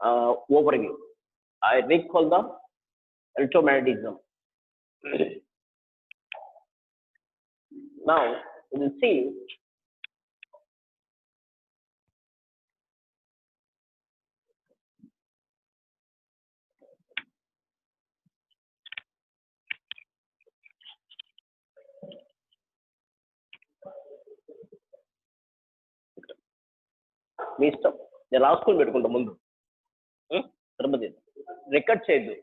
overview. I recall the electromagnetism. Now we will see మీ ఇష్టం నేను రాసుకొని పెట్టుకుంటా ముందు తిరుపతి రికార్డ్ చేయొద్దు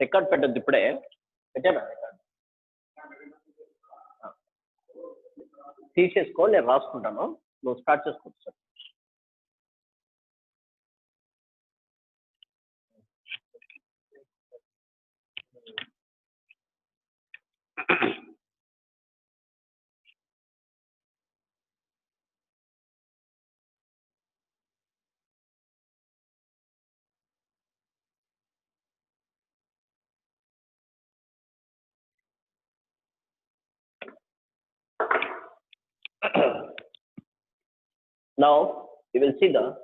రికార్డ్ పెట్టద్దు ఇప్పుడే పెట్టానా రికార్డ్ తీసేసుకో నేను రాసుకుంటాను నువ్వు స్టార్ట్ చేసుకోవచ్చు sir Now you will see the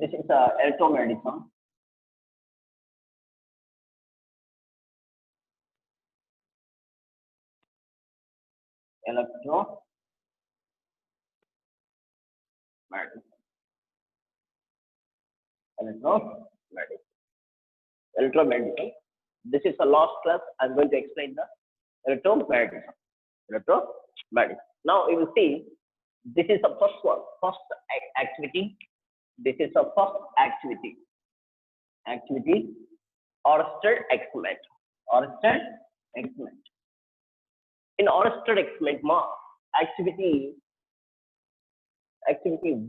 this is electromagnetism. Electromagnetism. This is a last class. I'm going to explain the electromagnetism. Now you will see this is the first one, first activity. This is the first activity. Oersted experiment. In Oersted experiment, activity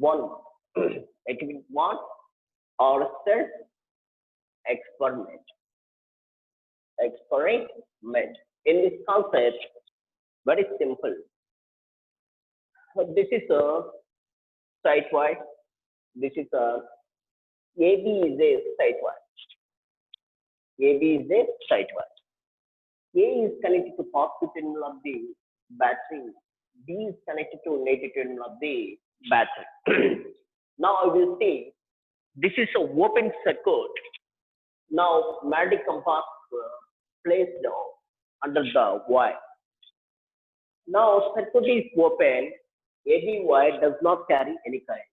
one. Activity one, Oersted experiment. In this concept, very simple. This is a site-wide. This is a AB is a site-wide. A is connected to positive terminal of the battery. B is connected to negative terminal of the battery. Now I will see this is a open circuit. Now magnetic compass placed under the wire. Now circuit is open. AB wire does not carry any current.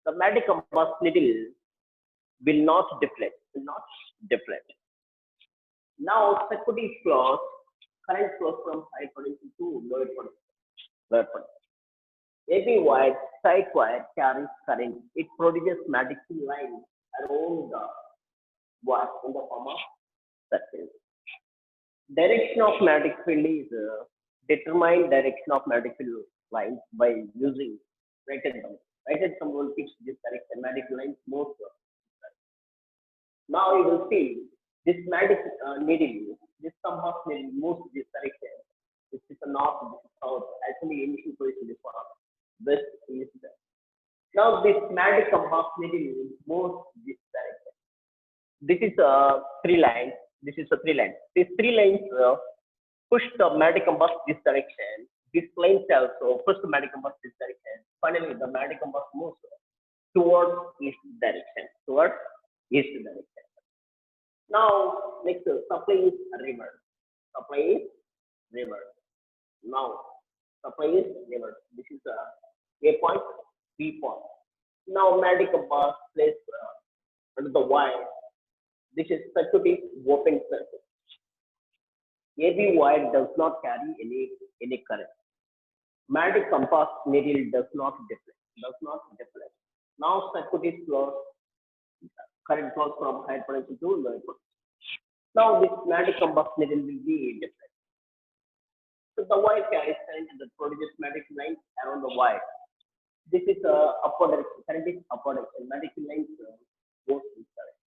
The magnetic compass needle will not deflect. Now circuit is closed. Current flows from high potential to low potential. AB wire, side wire carries current. It produces magnetic line around the wire in the form of circle. Direction of magnetic field is determine direction of magnetic field lines by using right hand thumb. Right hand thumb will fix this direction. Magnetic lines most. Now you will see this magnetic needle, this compass needle moves this direction. This is the north, this is south. Actually, initial position is for west, east. Now this magnetic compass needle moves this direction. This is three lines. These three lines push the magnetic compass this direction. This line also push the magnetic compass this direction. Finally, the magnetic compass moves towards east direction. Now, next supply is reverse. Now, supply is reverse. This is A point, B point. Now, magnetic compass placed under the wire. This is circuit is open circuit. AB wire does not carry any current. Magnetic compass needle does not deflect. Now circuit is closed. Current flows from high potential to low potential. Now this magnetic compass needle will be deflected. So the wire carries current that produces magnetic lines around the wire. This is upward direction. Current is upward direction. Magnetic lines goes in current.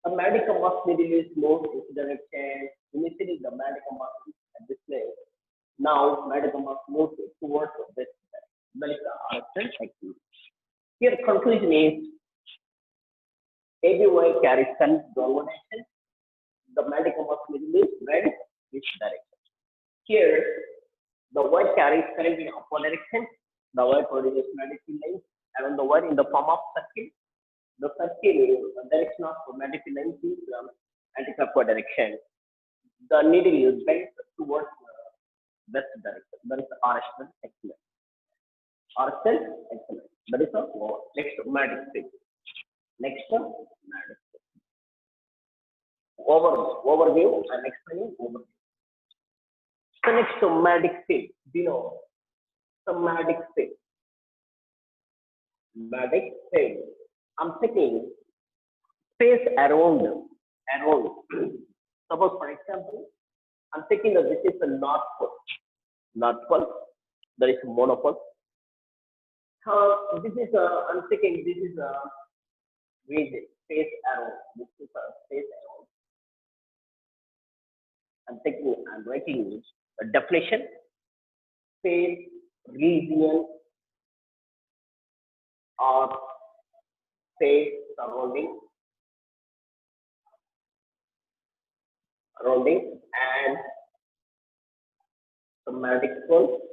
The magnetic compass needle is moved in this direction. Initially, the magnetic compass is at this place. Now, magnetic compass moves towards this direction. That is the Oersted experiment. Here, conclusion is AB wire carries current downward direction. The magnetic compass needle is read this direction. Here, the wire carries current in upward direction. The wire produces magnetic field lines around the wire in the form of circle. The circle direction of magnetic field lines is anti-clockwise direction. The needle is bent towards west direction. That is RHL excellent. RHL excellent. That is the next magnetic field. Next magnetic field. Overview. I'm explaining overview. The next magnetic field. You know the magnetic field. Magnetic field. I'm taking space around. Suppose, for example, I'm taking that this is the north pole. North pole. There is monopole. This is I'm taking this is a region space around. This is a space around. I'm writing a definition. Space, region, or space surrounding and the magnetic pole,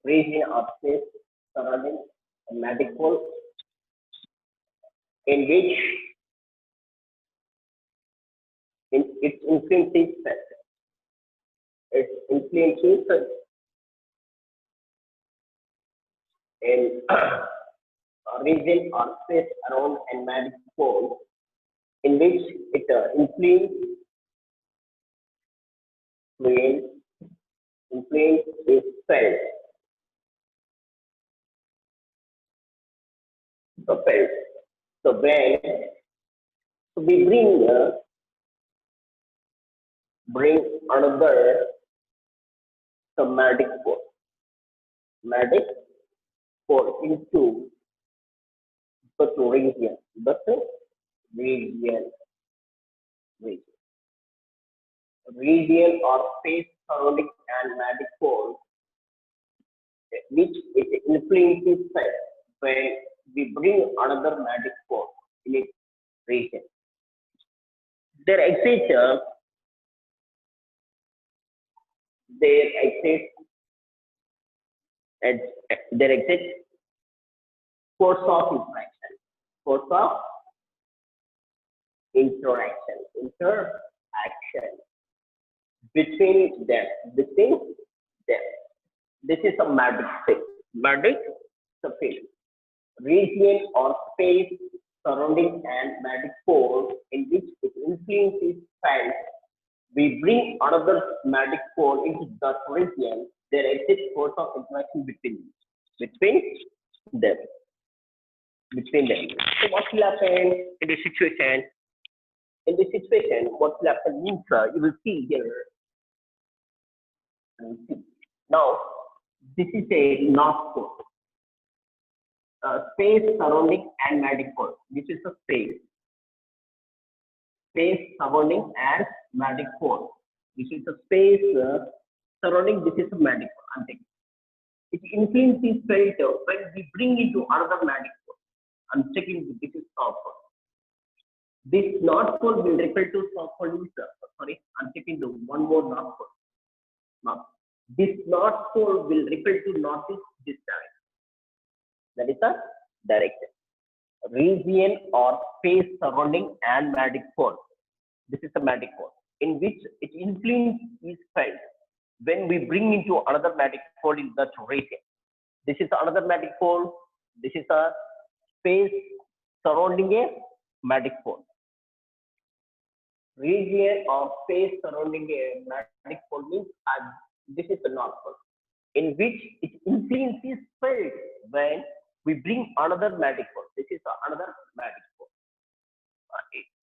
region or space surrounding a magnetic pole in which its influence is felt. Its influence is felt in a region or space around a magnetic pole in which it influence is felt. So when we bring another magnetic pole into the region or space surrounding and magnetic pole, which it influences felt when we bring another magnetic pole in its region. There exists force of interaction between them. This is a magnetic field. Region or space surrounding and magnetic pole in which it influence is felt. We bring another magnetic pole into that region. There exists force of interaction between them. So what will happen in this situation? What will happen means you will see here. Now, this is a north pole. Space surrounding and magnetic pole. This is a space surrounding and magnetic pole. This is a space surrounding. This is a magnetic pole. It influence is felt when we bring into another magnetic pole. I'm checking this is south pole. This north pole will repel to south pole. Sorry, I'm checking the one more north pole. Now, this north pole will repel to northeast this direction. That is the direction. Region or space surrounding and magnetic pole. This is the magnetic pole in which its influence is felt when we bring into another magnetic pole in that region. This is another magnetic pole. This is a space surrounding a magnetic pole. Region or space surrounding a magnetic pole means this is the north pole in which its influence is felt when we bring another magnetic pole. This is another magnetic pole.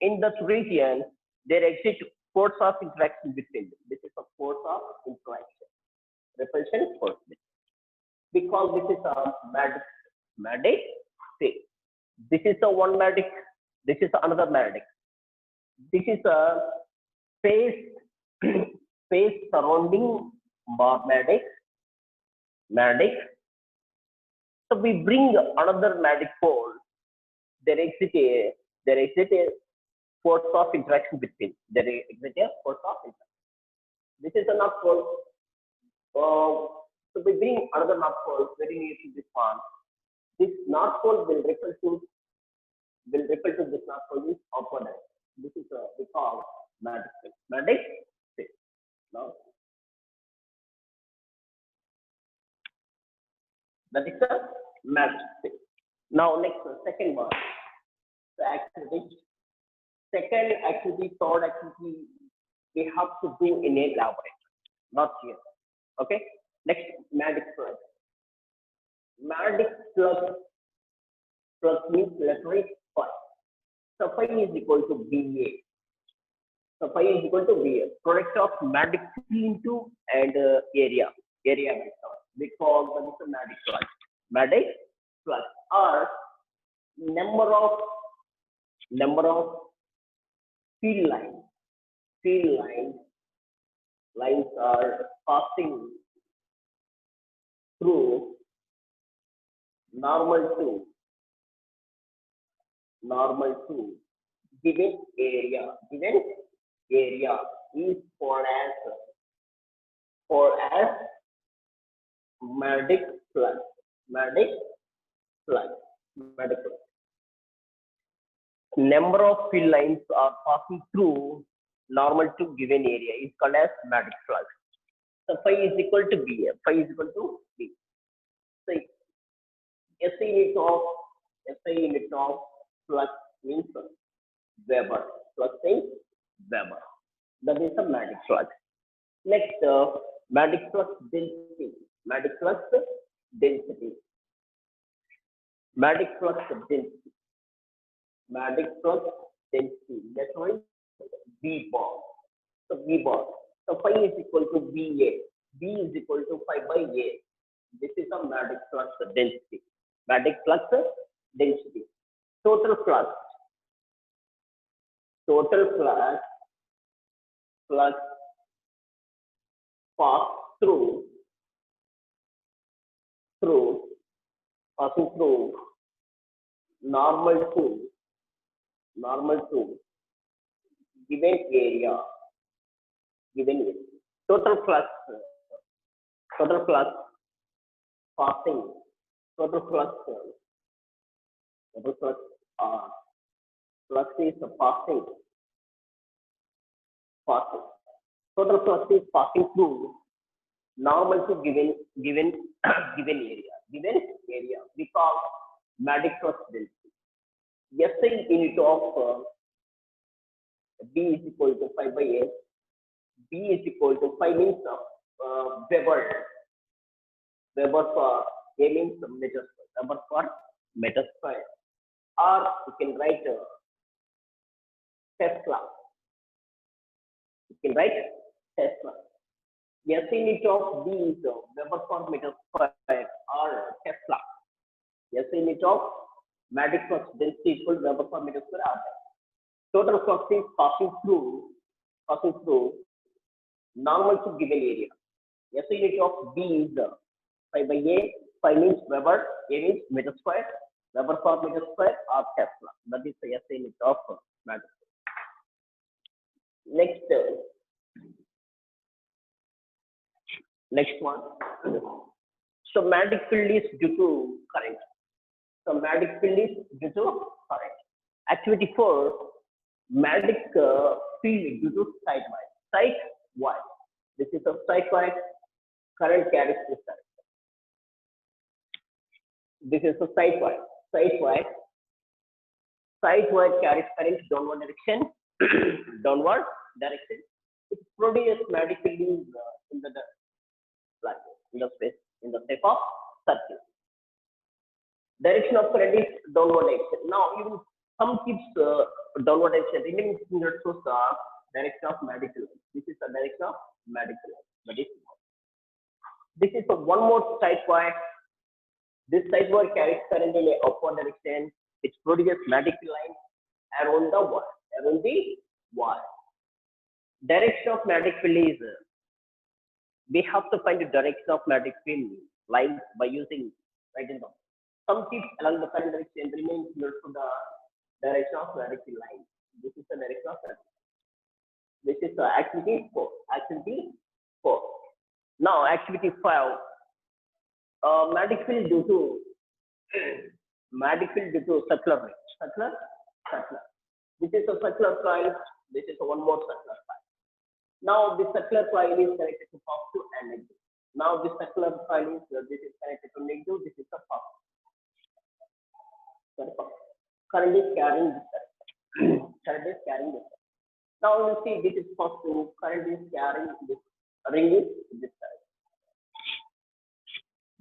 In that region, there exists force of interaction between them. This is a force of interaction. Repulsion force. Because this is a magnetic field. This is the one magnetic. This is another magnetic. This is a space surrounding magnetic. So we bring another magnetic pole. There exists a force of interaction between. There exists a force of interaction. This is a north pole. So we bring another north pole very near to this one. This north pole will repel to this north pole is opposite. This is we call magnetic field. Magnetic field. Now that is the magnetic field. Now next second one, the activity. Second activity, third activity, we have to do in a laboratory, not here. Okay. Next, magnetic flux. Magnetic flux means electric phi. So phi is equal to BA. So phi is equal to BA. Product of magnetic field into and area vector. We call that is the magnetic flux. Magnetic flux or number of field lines. Field lines are passing through normal to given area is called as magnetic flux. Magnetic flux. Number of field lines are passing through normal to given area is called as magnetic flux. So phi is equal to B. Phi is equal to B. So SI unit of flux means Weber. Flux means Weber. That is the magnetic flux. Next, magnetic flux density. Magnetic flux density. Magnetic flux density. Magnetic flux density. That's why V bar. So V bar. So phi is equal to BA. B is equal to phi by A. This is a magnetic flux density. Magnetic flux density. Total flux pass passing through normal to given area. Total flux passing total flux flux is passing total flux is passing through normal to given area we call magnetic flux density. SI unit of B is equal to phi by A. B is equal to phi means Weber. Weber for A means meter square. Weber for meter square. Or you can write Tesla. You can write Tesla. SI unit of B is Weber per meter square or Tesla. SI unit of magnetic flux density equal Weber per meter square or total flux is passing through normal to given area. SI unit of B is phi by A. Phi means Weber, A means meter square, Weber per meter square or Tesla. That is the SI unit of magnetic. Next one. So magnetic field is due to current. So magnetic field is due to current. Activity 4, magnetic field due to site wire. This is a site wire. Current carries this current. This is a site wire. Site wire carries current downward direction. It produces magnetic field in the shape of circle. Direction of current is downward direction. Now even some keeps downward direction. Remaining finger shows the direction of magnetic field. This is the direction of magnetic field. This is one more site wire. This site wire carries current in a upward direction. It produces magnetic field line around the wire. Direction of magnetic field is we have to find the direction of magnetic field lines by using writing down. Some tips along the current direction remain clear to the direction of magnetic field line. This is the direction of magnetic field. This is the activity 4. Activity 4. Now activity 5. Magnetic field due to magnetic field due to circular ring. Circular. This is a circular coil. This is one more circular coil. Now the circular coil is connected to positive and negative. Now the circular coil is this is connected to negative. This is a positive. Current is carrying this. Current is carrying this. Now you see this is positive. Current is carrying this. Ring is this side.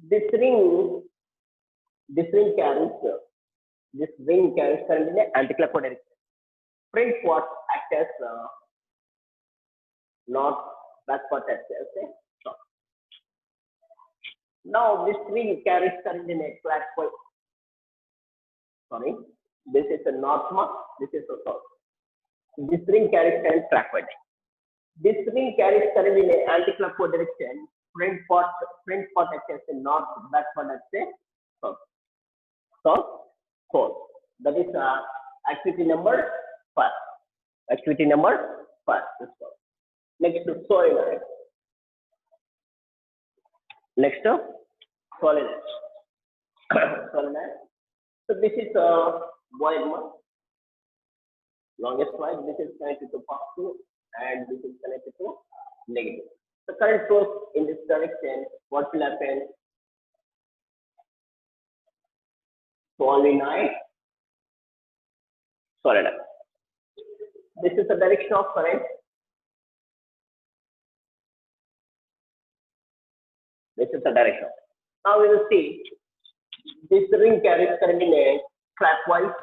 This ring carries current in the anticlockwise direction. Front part acts as north, back part acts as south. Now this ring carries current in a clockwise. Sorry, this is a north mark. This is a south. This ring carries current clockwise. This ring carries current in an anticlockwise direction. Front part acts as a north, back part acts as south. So 4. That is activity number 5. Activity number 5. Next to solenoid. Solenoid. So this is a wide one. Longest wire. This is connected to positive and this is connected to negative. The current flows in this direction. What will happen? Solenoid. This is the direction of current. This is the direction. Now we will see this ring carries current in a clockwise.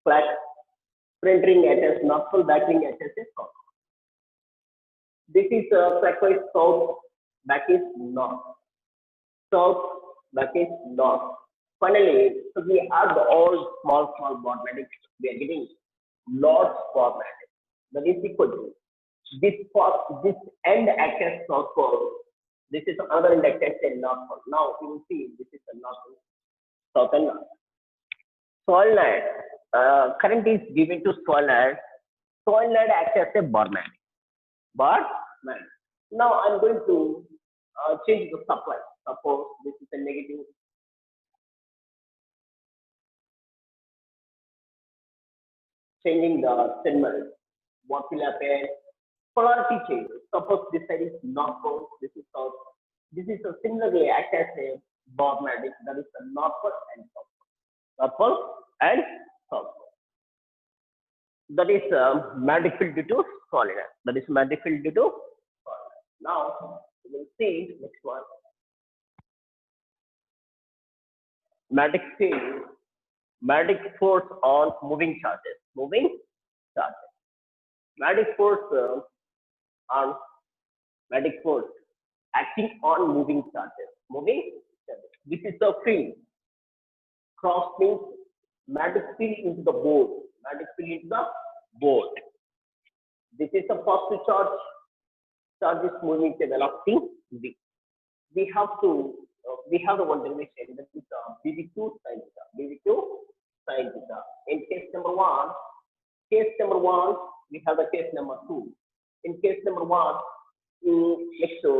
Front ring acts as north, back ring acts as south. This is clockwise south, back is north. South, back is north. Finally, so we have the all small bar magnetics. We are getting lots bar magnetics. That is equal to this end acts as north pole. This is another end acts as north pole. Now you will see this is the north pole, south and north. Solenoid. Current is given to solenoid. Solenoid acts as a bar magnet. Now I'm going to change the supply. Suppose this is a negative. Changing the signal. What will happen? Polarity change. Suppose this side is north pole, this is south. This is a similarly act as a bar magnet. That is the north pole and south pole. North pole and south pole. That is magnetic field due to solenoid. That is magnetic field due to solenoid. Now we will see next one. Magnetic field, magnetic force on moving charges. Magnetic force acting on moving charges. This is the field. Cross means magnetic field into the board. This is a positive charge. Charge is moving with a velocity v. We have the one derivation that is BV2 sin theta. In case number one, we have the case number 2. In case number 1, next to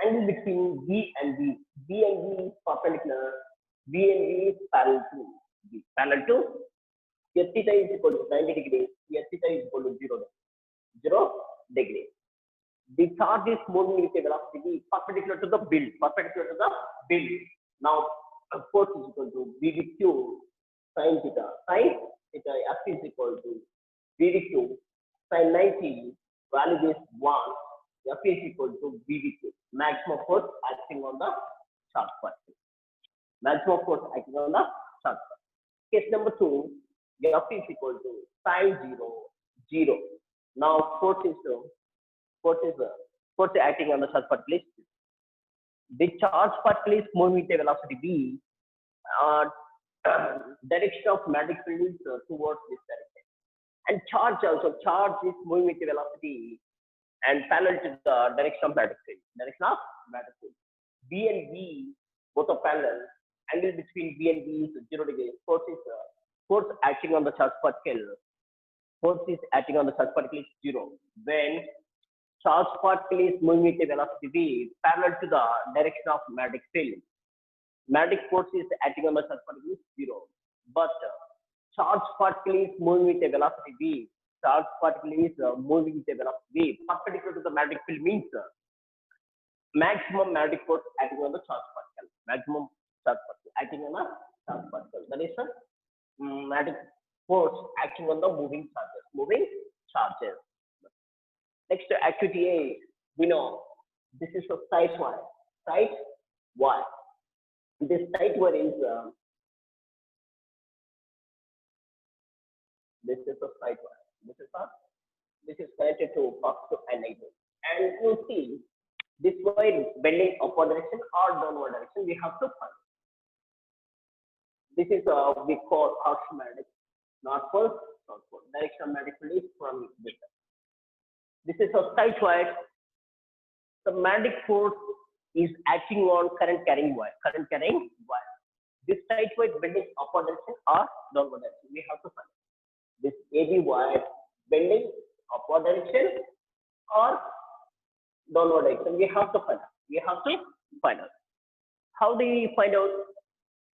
angle between B and B. B and B is perpendicular. B and B is parallel to B. Parallel to S theta is equal to 90 degrees. S theta is equal to 0 degrees. The charge is moving with a velocity v perpendicular to the build. Now, force is equal to BV2 sin theta. F is equal to BV2 sin 90. Value is 1. F is equal to BV2. Maximum force acting on the charge particle. Case number 2. F is equal to sin 0. Now force is acting on the charge particle. The charge particle is moving with a velocity v. Direction of magnetic field is towards this direction. And charge is moving with a velocity and parallel to the direction of magnetic field. B and B both are parallel. Angle between B and B is 0 degrees. Force acting on the charge particle. Force is acting on the charge particle is 0. When Charge particle is moving with a velocity v parallel to the direction of magnetic field. Magnetic force is acting on the charge particle is zero, but charge particle is moving with a velocity v. Charge particle is moving with a velocity v perpendicular to the magnetic field means maximum magnetic force acting on the charge particle. Maximum charge particle acting on the charge particle. That is the magnetic force acting on the moving charges. Moving charges. Next activity A, we know this is a site Y. Site Y. This site Y is this is a site Y. This is connected to positive and negative. And you see this Y bending upward direction or downward direction. We have to find. This is we call Archimedes, north pole, south pole. Direction of magnetic field is from this side. This is a site-wide. The magnetic force is acting on current carrying wire. Current carrying wire. This site-wide bending upward direction or downward direction. We have to find this AB wire bending upward direction or downward direction. We have to find out. We have to find out. How do we find out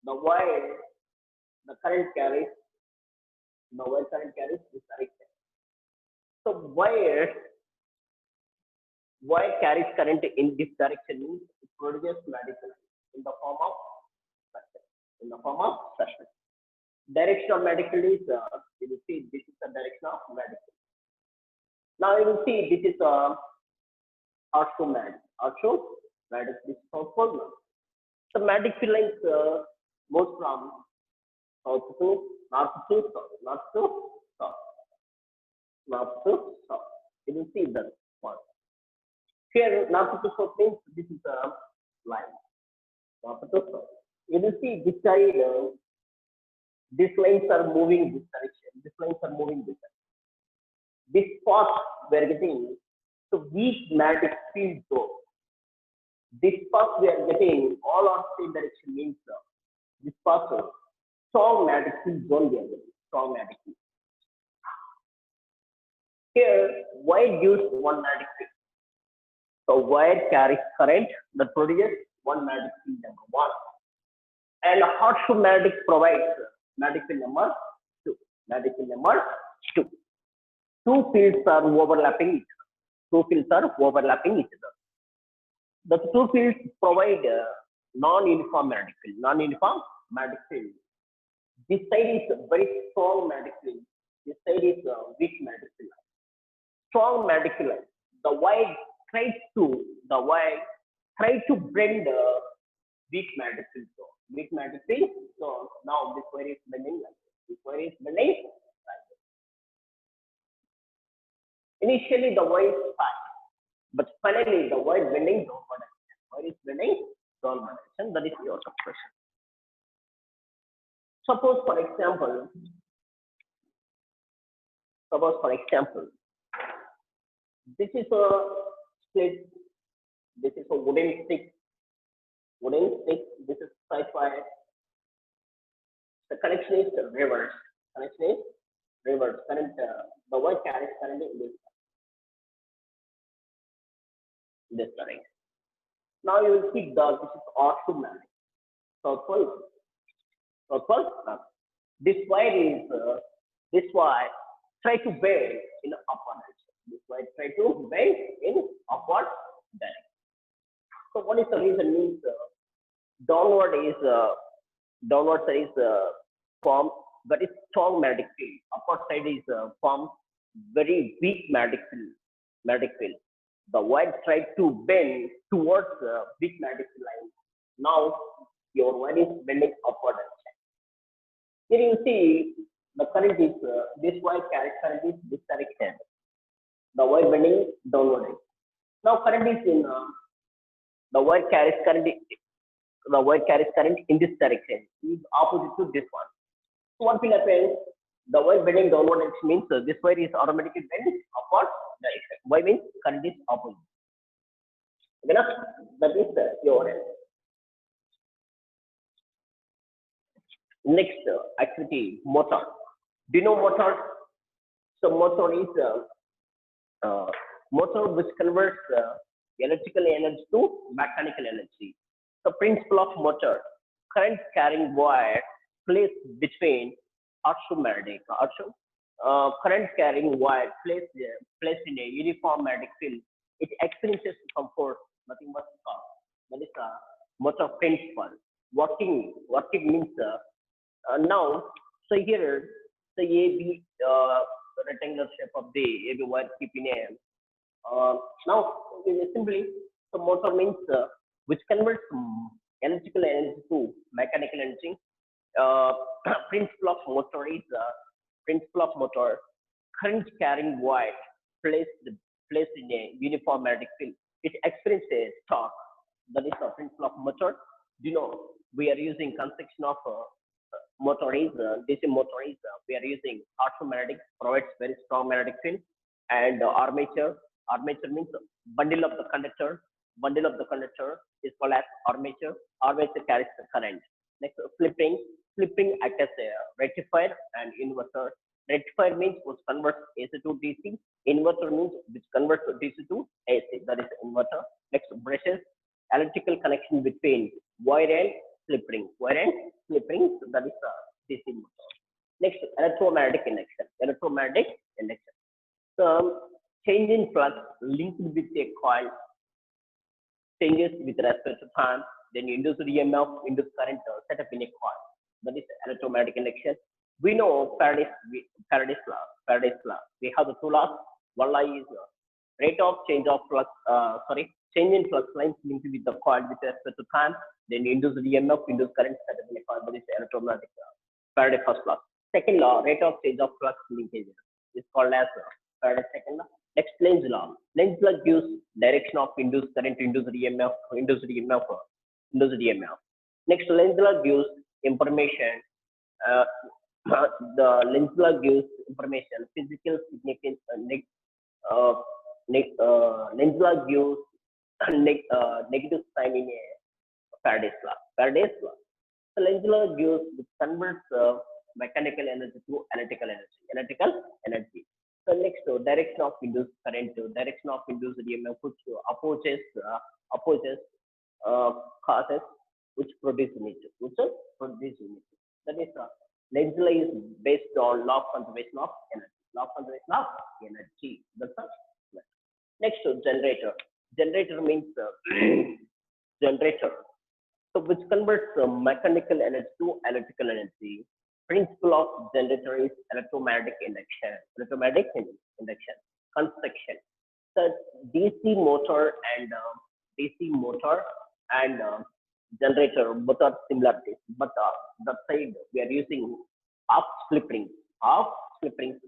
the wire? The current carries. The wire current carries this direction. So wire carries current in this direction means it produces magnetic field in the form of suction. In the form of suction. Direction of magnetic field is you will see this is the direction of magnetic field. Now you will see this is Archimedes. Archimedes. This is south pole. The magnetic field lines moves from south to north to south, north to south, north to south. You will see that one. Here, north to south means this is a line. North to south. You will see this side, these lines are moving this direction. These lines are moving this direction. This path we are getting, so weak magnetic field zone. This path we are getting all on same direction means this path strong magnetic field zone we are getting. Strong magnetic field. Here, wire gives one magnetic field. So wire carries current that produces one magnetic field number 1. And horseshoe magnetic provides magnetic field number 2. Magnetic field number 2. Two fields are overlapping each other. Two fields are overlapping each other. The two fields provide non-uniform magnetic field. Non-uniform magnetic field. This side is very strong magnetic field. This side is weak magnetic field. Strong magnetic field. The wire tries to bend weak magnetic field. So weak magnetic field. So now this wire is bending like this. This wire is bending like this. Initially the wire is fast, but finally the wire bending downward direction. Wire is bending downward direction. That is your suppression. Suppose for example, this is a split. This is a wooden stick. This is side wire. The connection is reverse. Current. The wire carries current in this direction. Now you will see this is orthogonal. South pole. This wire is try to bend in upward direction. This wire try to bend in upward direction. So what is the reason? Means downward side is formed very strong magnetic field. Upward side is formed very weak magnetic field. The wire tried to bend towards weak magnetic field line. Now your wire is bending upward direction. Here you see the current is this wire carries current is this direction. The wire bending downward direction. Now current is in the wire carries current in this direction. Is opposite to this one. So what will happen? The wire bending downward direction means this wire is automatically bent upward direction. Why means current is opposite. Okay, that is your answer. Next activity, motor. Do you know motor? So motor is motor which converts electrical energy to mechanical energy. The principle of motor, current carrying wire placed between current carrying wire placed in a uniform magnetic field. It experiences some force, nothing but torque. That is a motor principle. Working means now, so here the AB rectangular shape of the AB wire keeping a now simply the motor means which converts electrical energy to mechanical energy. Uh, principle of motor is principle of motor current carrying wire placed placed in a uniform magnetic field. It experiences torque. That is the principle of motor. You know we are using construction of motor is DC motor is we are using automatic provides very strong magnetic field and armature. Armature means bundle of the conductor. Bundle of the conductor is called as armature. Armature carries the current. Next, flipping. Flipping acts as a rectifier and inverter. Rectifier means which converts AC to DC. Inverter means which converts DC to AC. That is inverter. Next, brushes. Electrical connection between wire and slip ring. Wire and slip ring. That is DC motor. Next, electromagnetic induction. Electromagnetic induction. So, change in flux linked with a coil changes with respect to time, then induced EMF, induced current set up in a coil. That is electromagnetic induction. We know Faraday's law. Faraday's law. We have the two laws. One law is rate of change of flux, change in flux lines linked with the coil with respect to time, then induced EMF, induced current set up in a coil. That is electromagnetic law. Faraday first law. Second law, rate of change of flux linkages is called as Faraday's second law. Next, Lenz law. Lenz law gives direction of induced current, induced EMF, induced EMF, induced EMF. Next, Lenz law gives information. Uh, the Lenz law gives information, physical significance. Uh, Lenz law gives negative sign in a Faraday's law. Faraday's law. So Lenz law gives converts mechanical energy to electrical energy. Electrical energy. So next, direction of induced current, direction of induced EMF, which opposes causes which produce unit, which produce unit. That is, Lenz law is based on law of conservation of energy. Law of conservation of energy. That's all. Next, generator. Generator means generator. So which converts mechanical energy to electrical energy. Principle of generator is electromagnetic induction. Electromagnetic induction. Construction. So DC motor and generator both are similarities, but the side we are using half slip rings,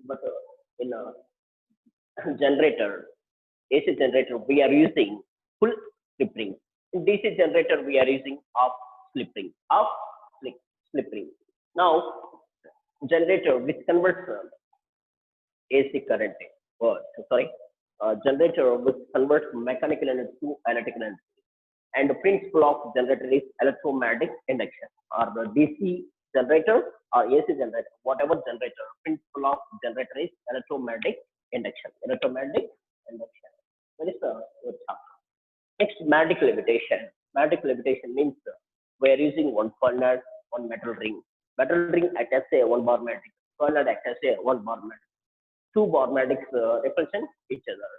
but in a generator, AC generator, we are using full slip ring. In DC generator, we are using half slip ring, slip ring. Now, generator which converts AC current, generator which converts mechanical energy to electrical energy. And the principle of generator is electromagnetic induction, or the DC generator or AC generator, whatever generator. Principle of generator is electromagnetic induction. Electromagnetic induction. That is the chapter. Next, magnetic levitation. Magnetic levitation means we are using one solenoid, one metal ring. Metal ring acts as a one bar magnetic. Solenoid acts as a one bar magnetic. Two bar magnetics represent each other.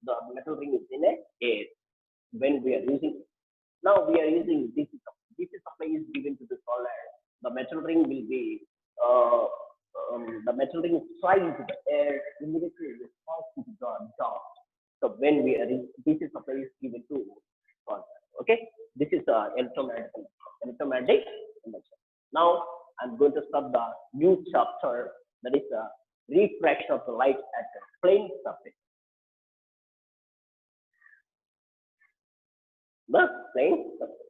The metal ring is in a air when we are using. Now we are using DC supply. DC supply is given to the solenoid. The metal ring will be the metal ring flies into the air immediately responds to the dot. So when we are DC supply is given to solenoid. Okay, this is electromagnetic induction. Now I'm going to start the new chapter, that is refraction of the light at the plane surface. The plane surface.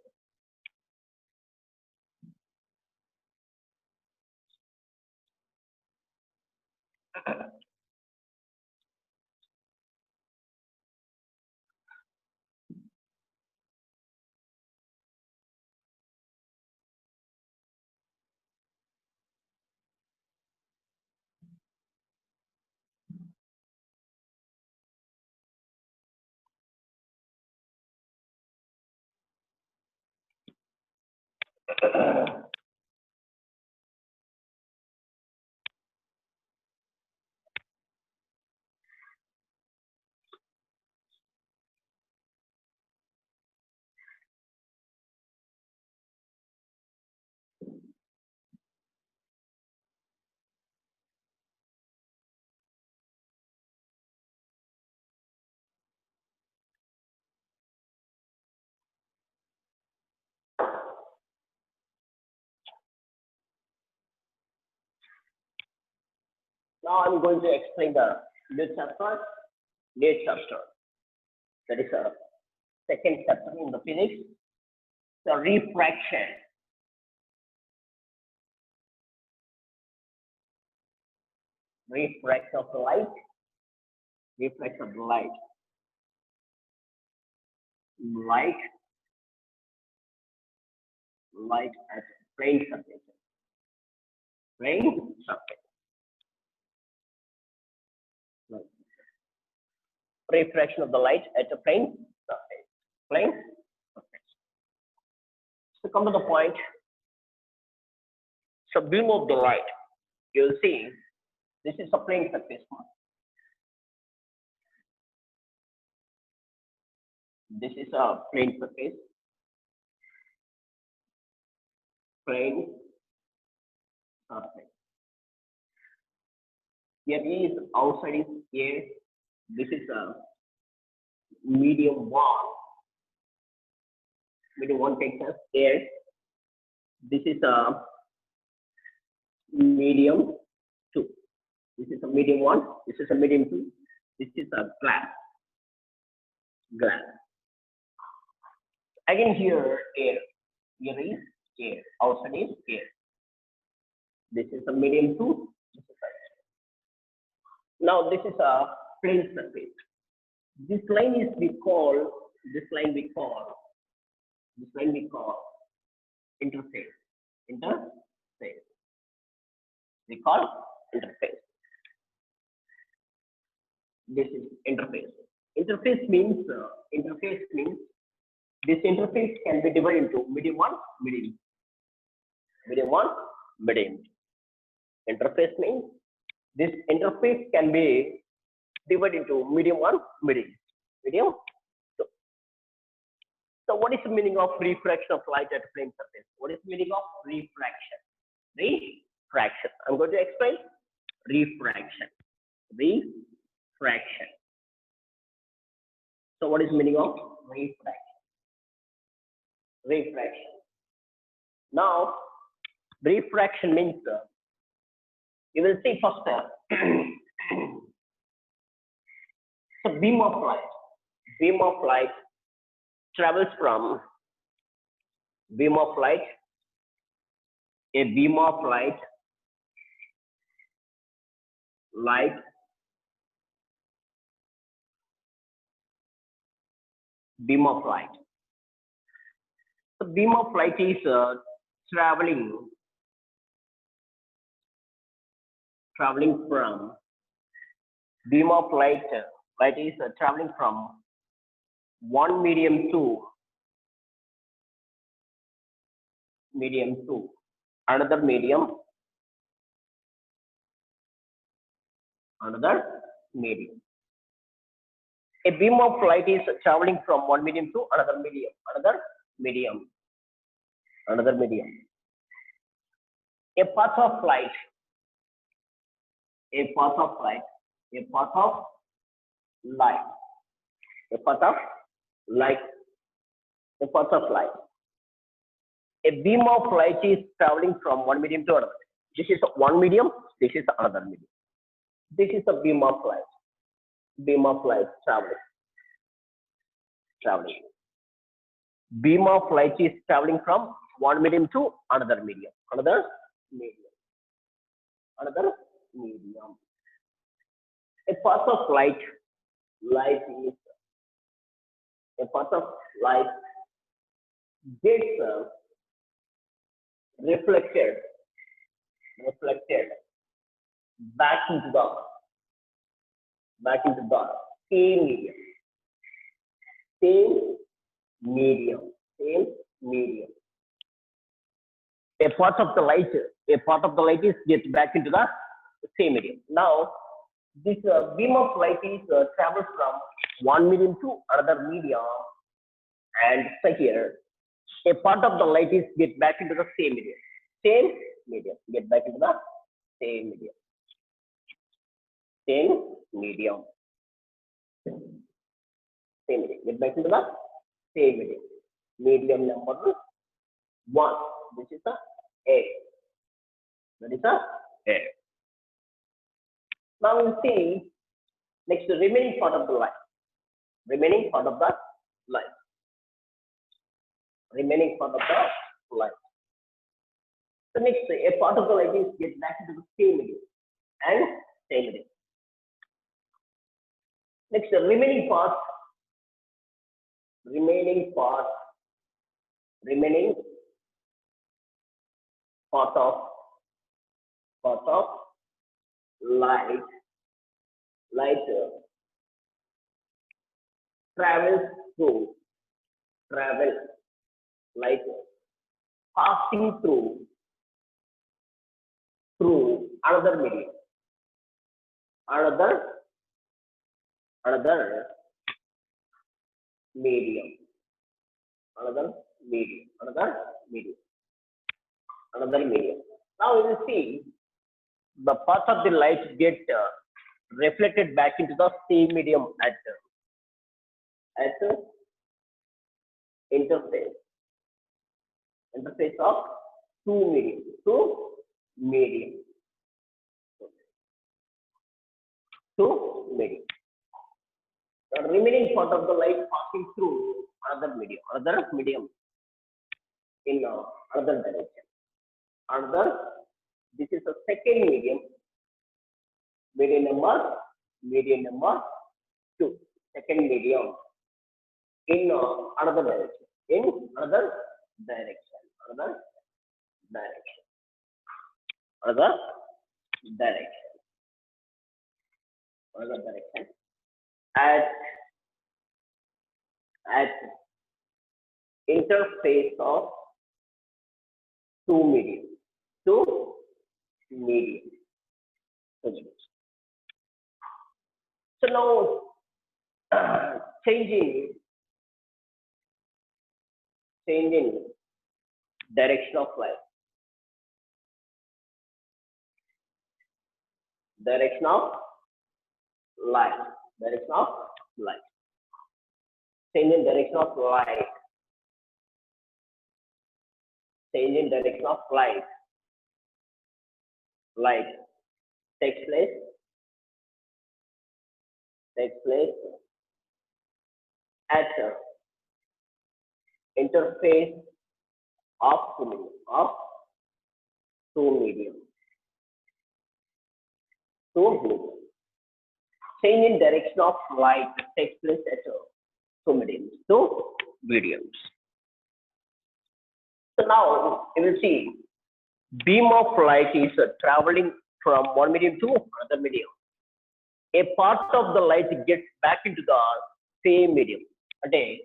Now I'm going to explain the new chapter. New chapter. That is a second chapter in the physics. The refraction. Refraction of the light. Reflection of the light. Light. Light at plane surface. Plane surface. Light. Refraction of the light at a plane surface. Plane surface. So come to the point. So beam of the light. You'll see this is a plane surface. This is a plane surface. Plane surface. Here is outside is air. This is a medium one. Medium one takes us air. This is a medium two. This is a medium one. This is a medium two. This is a glass. Glass. Again here air. Here is air. Outside is air. This is a medium two. This is a, now this is a plane surface. This line we call interface. Interface. We call interface. This is interface. Interface means this interface can be divided into medium one, medium two. Interface means this interface can be divided into medium one, medium two. So what is the meaning of refraction of light at a plane surface? What is the meaning of refraction? Refraction. I'm going to explain refraction. Refraction. So what is the meaning of refraction? Refraction. Now, refraction means you will see first so beam of light travels from a beam of light the beam of light is traveling from beam of light is traveling from one medium to another medium. A beam of light is traveling from one medium to another medium. A path of light. A beam of light is traveling from one medium to another. This is one medium. This is another medium. This is a beam of light. Traveling. Beam of light is traveling from one medium to another medium. A path of light gets reflected back into the same medium. a part of the light is gets back into the same medium. Now, this beam of light is travels from one medium to another medium, and so here, a part of the light is get back into the same medium, get back into the same medium, same medium, same medium, get back into the same medium. Medium number one, this is the air. That is the air. Now we see next the remaining part of the light. Remaining part of the light. Remaining part of the light. So next, a part of the light is get back into the same medium and same medium. Next, the remaining part of light travels through light passing through another medium, another medium, another medium. Now you will see the path of the light get reflected back into the same medium at interface of two medium. The remaining part of the light passing through another medium in another direction. This is the second medium number two. Second medium in another direction. At interface of two medium. So now changing direction of light. Direction of light. Changing direction of light. Light takes place at interface of two medium. Change in direction of light takes place at two mediums. So now you will see beam of light is traveling from one medium to another medium. A part of the light gets back into the same medium. Okay,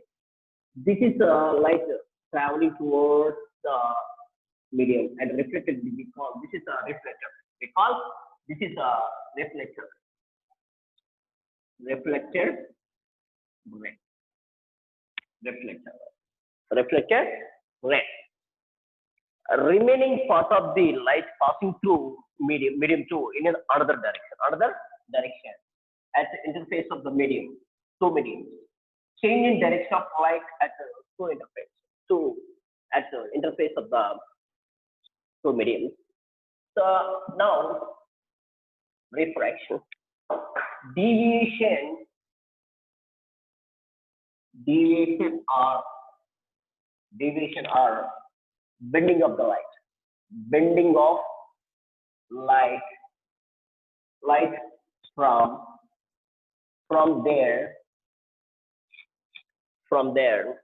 this is light traveling towards the medium and reflected. We call this is a reflector. This is a reflector. Reflected ray. Remaining part of the light passing through medium two in another direction at the interface of the medium, two mediums. Change in direction of light at the interface of the two mediums. So now refraction, deviation or bending of the light from there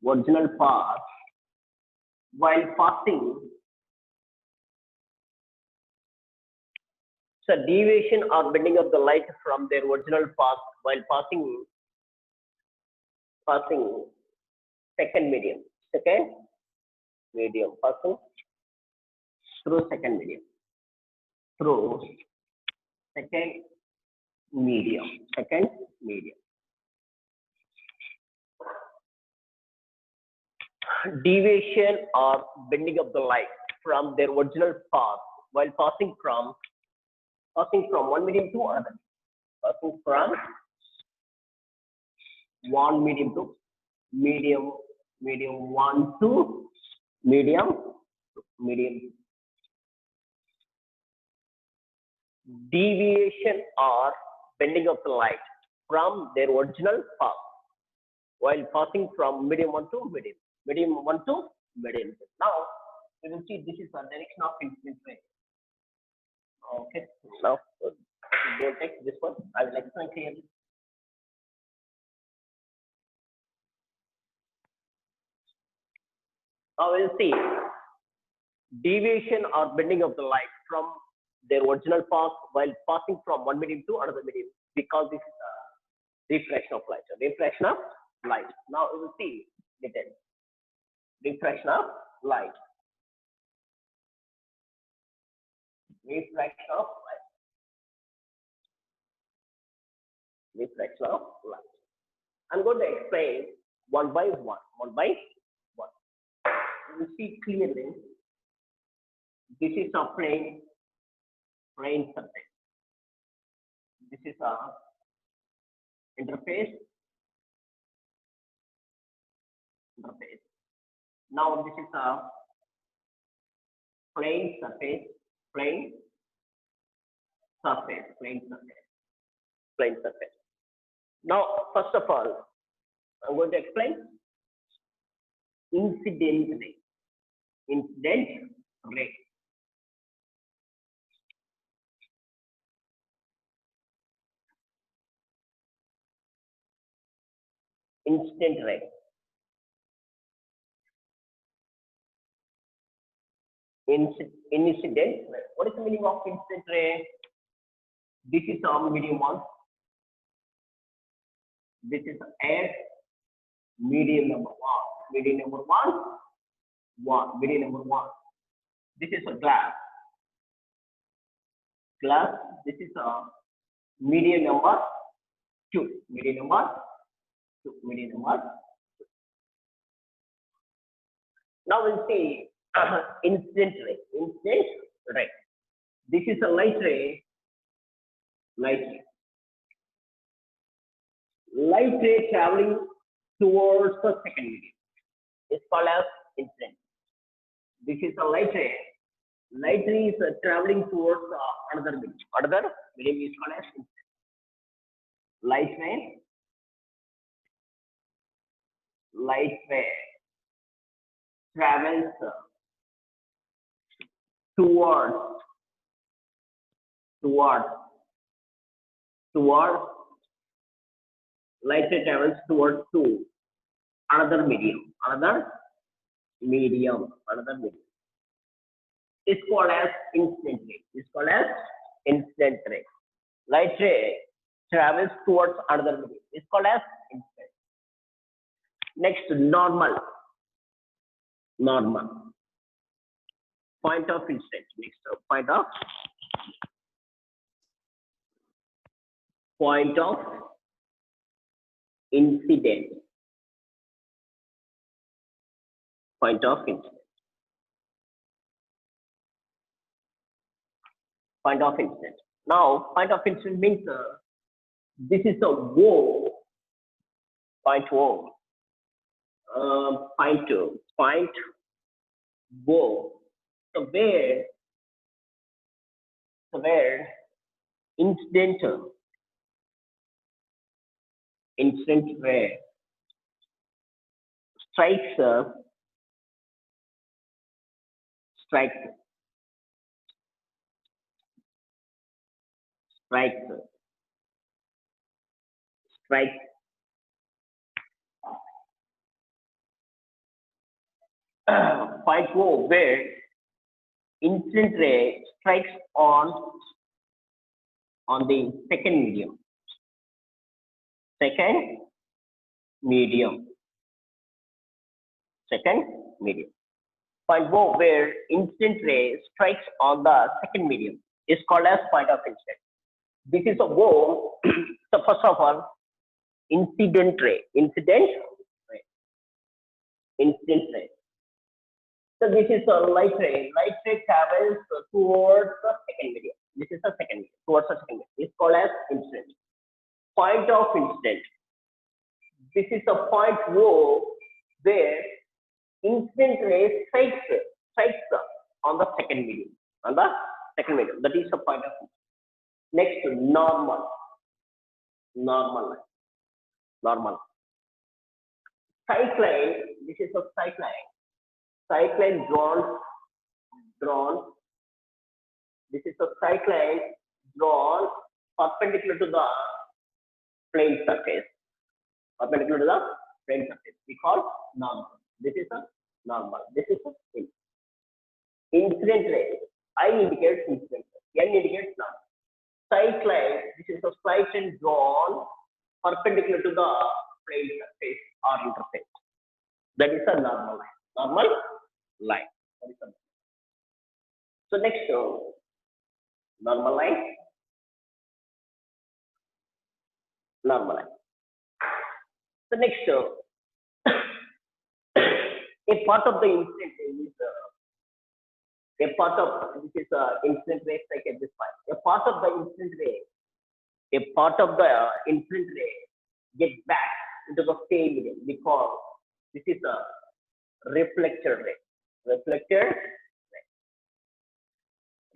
original path while passing. So deviation or bending of the light from their original path while passing passing second medium, passing through second medium, through second medium, second medium. Deviation or bending of the light from their original path while passing from one medium to another, passing from one medium to medium one to medium deviation or bending of the light from their original path while passing from medium one to medium one to medium two. Now you will see this is the direction of incident ray. Okay, now don't take this one. I will explain clearly. Now we'll see deviation or bending of the light from their original path while passing from one medium to another medium, because this is a refraction of light. Now we will see detail. Refraction of light. Refraction of light. I'm going to explain one by one. You will see clearly. This is a plane surface. This is a interface. Now this is a plane surface. Now, first of all, I'm going to explain incident ray. Incident ray. Incident ray. Incident ray. What is the meaning of incident ray? This is our medium one. This is S, medium number one. Medium number one. This is a glass. This is a medium number two. Medium number two. Now we'll see incident ray. This is a light ray. Light ray traveling towards the second medium is called as incident. This is a light ray. Light ray is traveling towards another medium. Another medium is called as incident. Light ray travels towards light ray travels towards another medium. It's called as incident ray. Light ray travels towards another medium. It's called as incident. Next, normal. Point of incident. Next, point of incident. Point of incident. Now, point of incident means this is a O. Point O. Point O. So where incident ray strikes point O, where incident ray strikes on the second medium. medium. Second medium. Point O where incident ray strikes on the second medium is called as point of incident. This is a O. So first of all, incident ray. Incident ray. So this is a light ray. Light ray travels towards the second medium. This is the second medium. Towards the second medium. It's called as incident. Point of incident. This is a point O where incident ray strikes on the second medium. On the second medium. That is the point of incident. Next, normal. Normal. Cycline. This is a cycline. Cycline drawn. This is a cycline drawn perpendicular to the plane surface. Perpendicular to the plane surface. We call normal. This is a normal. This is a incident ray. I indicates incident ray. N indicates normal. Cycline. This is a cycline drawn perpendicular to the plane surface or interface. That is a normal line. Normal line. So next, normal line. Normal line. The next, a part of the incident is a part of this is incident ray like at this point. A part of the incident ray gets back into the same medium because this is a reflector ray. Reflector ray.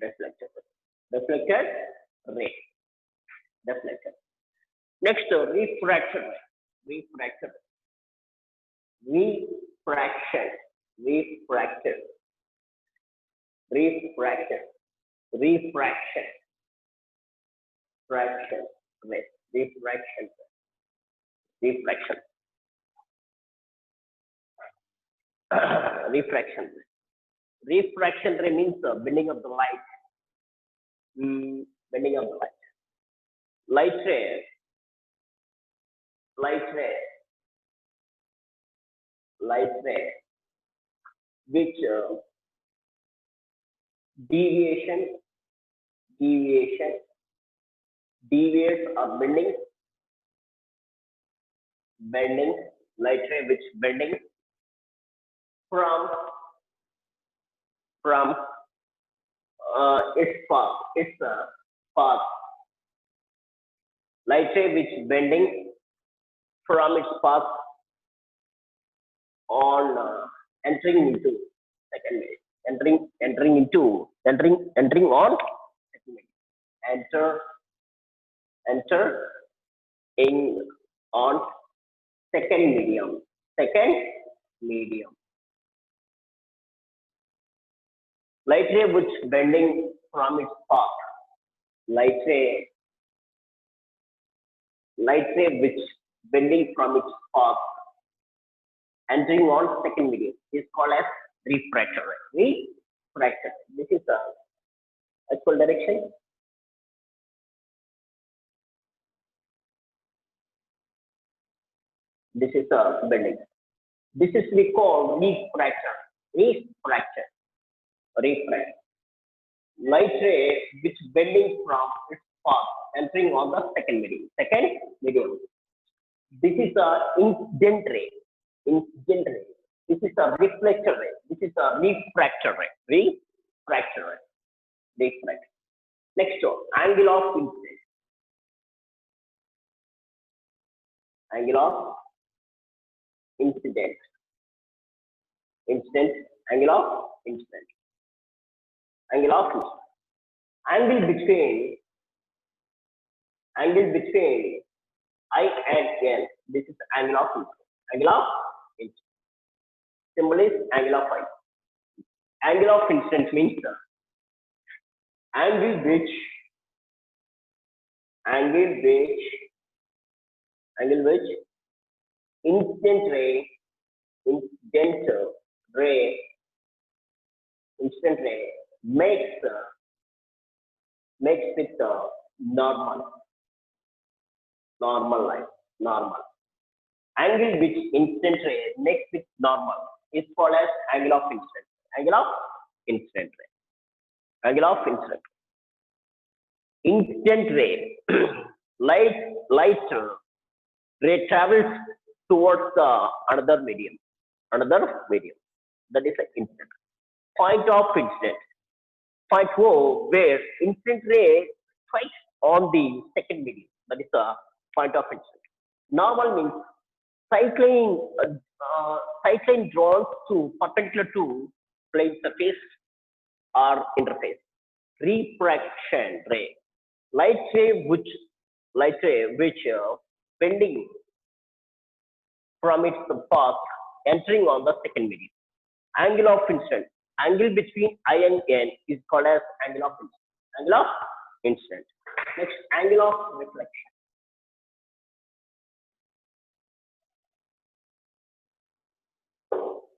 Next, refraction ray. Refraction ray means bending of the light. Bending of the light. Light ray, which deviates or bending, light ray which bending from its path. Light ray which bending from its path on entering into second medium. Entering on second medium. Enter in on second medium. Light ray which bending from its path. Light ray which bending from its path entering on second medium is called as refractor ray. This is the actual direction. This is the bending. This is we call refractor. Light ray which bending from its path entering on the second medium. This is a incident ray. This is a reflector ray. This is a refractor ray. Next, angle of incident. Angle of incident. Angle of incident. Angle between I and N. This is angle of incident. Symbol is angle of I. Angle of incident means the angle which incident ray makes it normal line. Angle which incident ray makes with normal is called as angle of incident. Angle of incident ray. Angle of incident. Incident ray. light ray travels towards the another medium. Another medium. That is an incident. Point of incident. Point O, where incident ray strikes on the second medium. That is the point of incident. Normal means cycling drawn to perpendicular to plane surface or interface. Refraction ray, light ray which bending from its path entering on the second medium. Angle of incident. Angle between I and N is called as angle of incident. Angle of incident. Next, angle of reflection.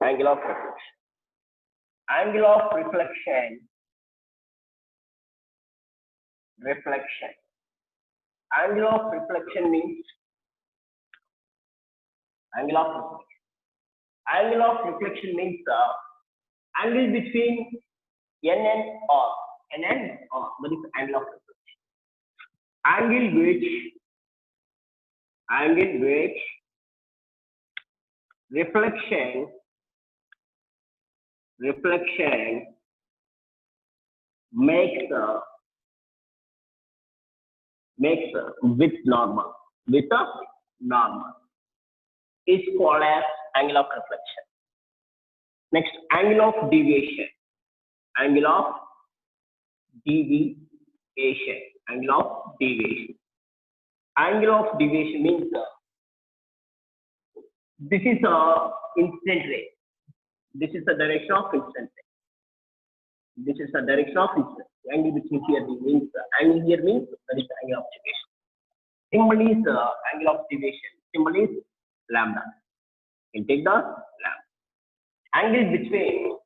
Angle of reflection. Angle of reflection. Reflection. Angle of reflection means angle of reflection. Angle of reflection means angle between N and R. N and R. That is angle of reflection. Angle which reflection makes with normal is called as angle of reflection. Next, angle of deviation. Angle of deviation. Angle of deviation. Angle of deviation means this is a incident ray. This is the direction of incident ray. This is the direction of incident. The angle between here means angle here means that is the angle of deviation. Symbol is angle of deviation. Symbol is lambda. You take the lambda. Angle between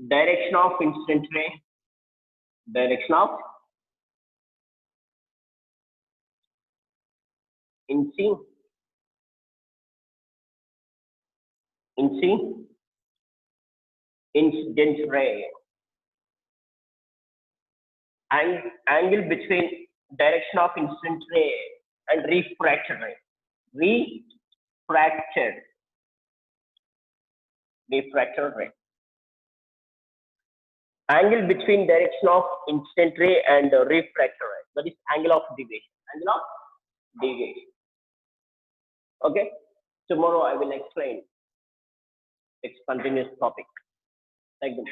direction of incident ray, direction of incident ray, and angle between direction of incident ray and refracted ray. Refracted ray. Angle between direction of incident ray and refracted ray. That is angle of deviation. Angle of deviation. Okay. Tomorrow I will explain its continuous topic. Thank you.